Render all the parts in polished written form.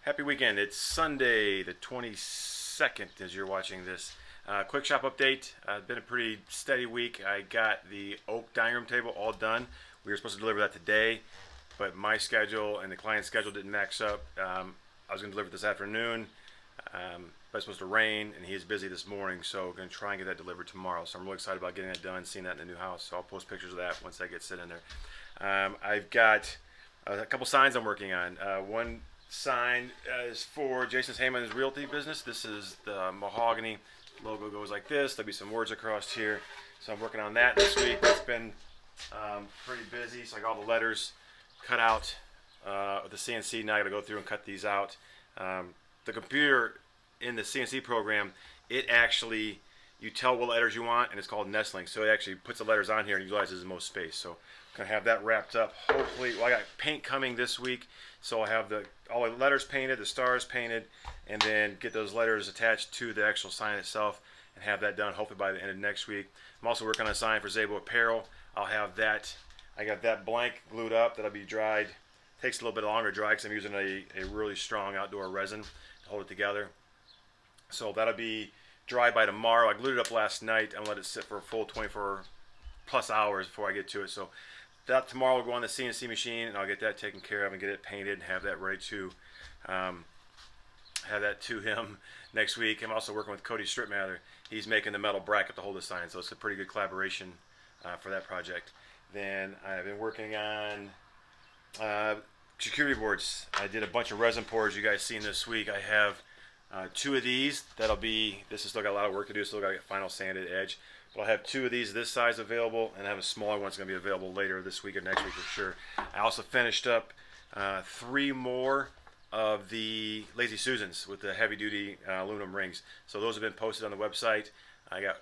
Happy weekend. It's Sunday the 22nd as you're watching this. Quick shop update. Been a pretty steady week. I got the oak dining room table all done. We were supposed to deliver that today, but my schedule and the client's schedule didn't match up. I was going to deliver it this afternoon, but it's supposed to rain, and he is busy this morning, so we're going to try and get that delivered tomorrow. So I'm really excited about getting that done, seeing that in the new house. So I'll post pictures of that once that gets set in there. I've got a couple signs I'm working on. One sign is for Jason Heyman's realty business. This is the mahogany logo, goes like this. There'll be some words across here, so I'm working on that this week. It's been pretty busy, so I got all the letters cut out with the CNC. Now I got to go through and cut these out. The computer in the CNC program, it actually, you tell what letters you want, and it's called nestling, so it actually puts the letters on here and utilizes the most space. So I'm gonna have that wrapped up hopefully. Well, I got paint coming this week, so I'll have all the letters painted, the stars painted, and then get those letters attached to the actual sign itself and have that done hopefully by the end of next week. I'm also working on a sign for Zabo Apparel. I'll have that, I got that blank glued up. That'll be dried. Takes a little bit longer to dry because I'm using a really strong outdoor resin to hold it together. So that'll be dry by tomorrow. I glued it up last night and let it sit for a full 24 plus hours before I get to it. So that tomorrow will go on the CNC machine, and I'll get that taken care of and get it painted and have that ready to have that to him next week. I'm also working with Cody Stripmather. He's making the metal bracket to hold the sign, so it's a pretty good collaboration for that project. Then I've been working on charcuterie boards. I did a bunch of resin pours you guys seen this week. I have two of these. This has still got a lot of work to do. Still got to get final sanded edge. But I'll have two of these this size available, and I have a smaller one that's going to be available later this week or next week for sure. I also finished up 3 more of the Lazy Susans with the heavy-duty aluminum rings. So those have been posted on the website. I got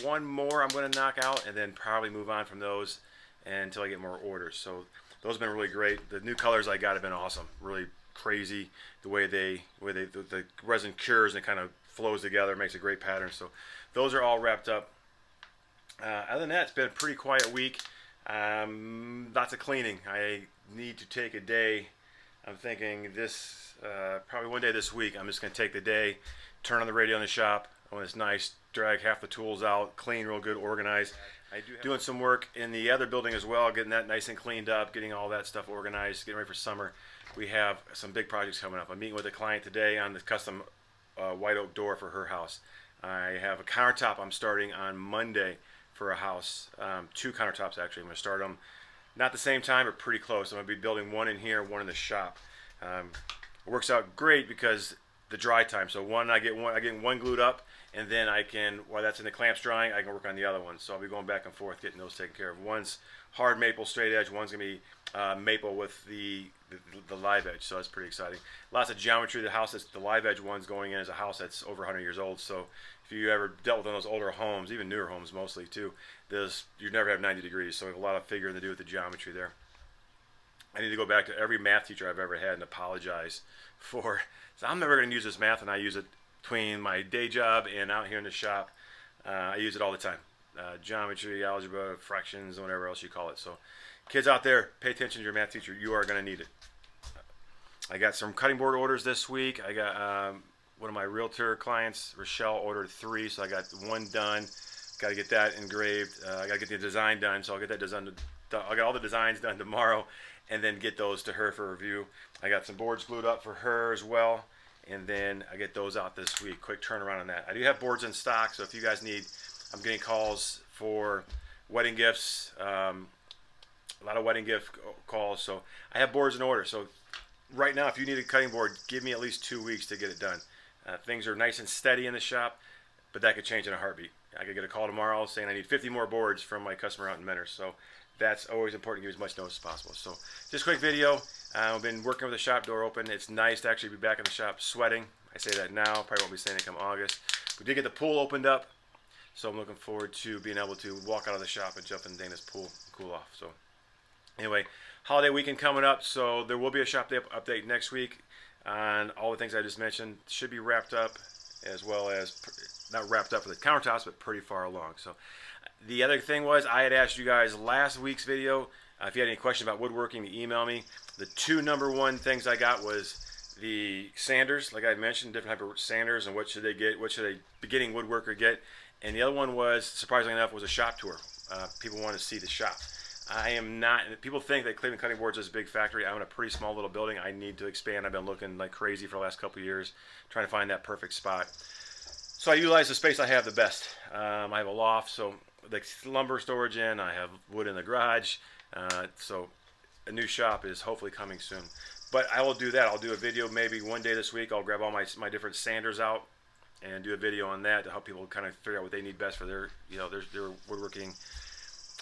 1 more I'm going to knock out, and then probably move on from those until I get more orders. So those have been really great. The new colors I got have been awesome. Really crazy the way the resin cures and it kind of flows together, makes a great pattern. So those are all wrapped up. Other than that, it's been a pretty quiet week. Lots of cleaning. I need to take a day. I'm thinking probably one day this week, I'm just going to take the day, turn on the radio in the shop when it's nice, drag half the tools out, clean real good, organize. Doing some work in the other building as well, getting that nice and cleaned up, getting all that stuff organized, getting ready for summer. We have some big projects coming up. I'm meeting with a client today on the custom white oak door for her house. I have a countertop I'm starting on Monday for a house. 2 countertops actually. I'm going to start them not the same time, but pretty close. I'm going to be building one in here, one in the shop. It works out great because the dry time. So I get one glued up, and then I can, while that's in the clamps drying, I can work on the other one. So I'll be going back and forth getting those taken care of. One's hard maple straight edge. One's going to be maple with the live edge. So that's pretty exciting. Lots of geometry. The house the live edge one's going in is a house that's over 100 years old. So if you ever dealt with one of those older homes, even newer homes mostly too, you never have 90 degrees. So we have a lot of figuring to do with the geometry there. I need to go back to every math teacher I've ever had and apologize for. So I'm never going to use this math, and I use it between my day job and out here in the shop. I use it all the time. Geometry, algebra, fractions, and whatever else you call it. So kids out there, pay attention to your math teacher. You are going to need it. I got some cutting board orders this week. I got one of my realtor clients, Rochelle, ordered 3, so I got 1 done. Got to get that engraved. I got to get the design done, so I'll get that design. I'll get all the designs done tomorrow, and then get those to her for review. I got some boards glued up for her as well, and then I get those out this week. Quick turnaround on that. I do have boards in stock, so if you guys need, I'm getting calls for wedding gifts, a lot of wedding gift calls, so I have boards in order. So right now, if you need a cutting board, give me at least 2 weeks to get it done. Things are nice and steady in the shop, but that could change in a heartbeat. I could get a call tomorrow saying I need 50 more boards from my customer out in Mentor. So that's always important to give as much notice as possible. So just a quick video. I've been working with the shop door open. It's nice to actually be back in the shop sweating. I say that now. Probably won't be saying it come August. We did get the pool opened up, so I'm looking forward to being able to walk out of the shop and jump in Dana's pool and cool off. So anyway, holiday weekend coming up, so there will be a shop update next week on all the things I just mentioned. Should be wrapped up, as well as not wrapped up for the countertops, but pretty far along. So the other thing was, I had asked you guys last week's video, if you had any questions about woodworking, to email me. The 2 number 1 things I got was the sanders, like I mentioned, different type of sanders and what should they get, what should a beginning woodworker get. And the other one was, surprisingly enough, was a shop tour. People want to see the shop. I am not. People think that Cleveland Cutting Boards is a big factory. I'm in a pretty small little building. I need to expand. I've been looking like crazy for the last couple of years, trying to find that perfect spot. So I utilize the space I have the best. I have a loft, so the lumber storage in. I have wood in the garage. So a new shop is hopefully coming soon. But I will do that. I'll do a video maybe one day this week. I'll grab all my different sanders out and do a video on that to help people kind of figure out what they need best for their their woodworking.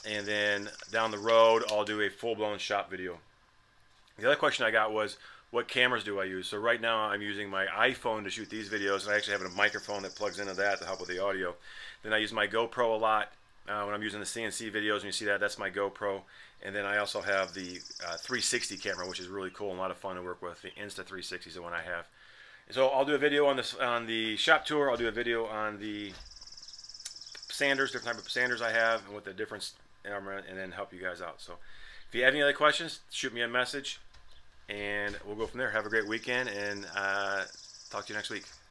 And then down the road, I'll do a full-blown shop video. The other question I got was, what cameras do I use? So right now I'm using my iPhone to shoot these videos, and I actually have a microphone that plugs into that to help with the audio. Then I use my GoPro a lot when I'm using the CNC videos, and you see that's my GoPro. And then I also have the 360 camera, which is really cool and a lot of fun to work with. The Insta360 is the one I have. So I'll do a video on the shop tour. I'll do a video on the sanders, different type of sanders I have, and what the difference, and then help you guys out. So if you have any other questions, shoot me a message, and we'll go from there. Have a great weekend, and talk to you next week.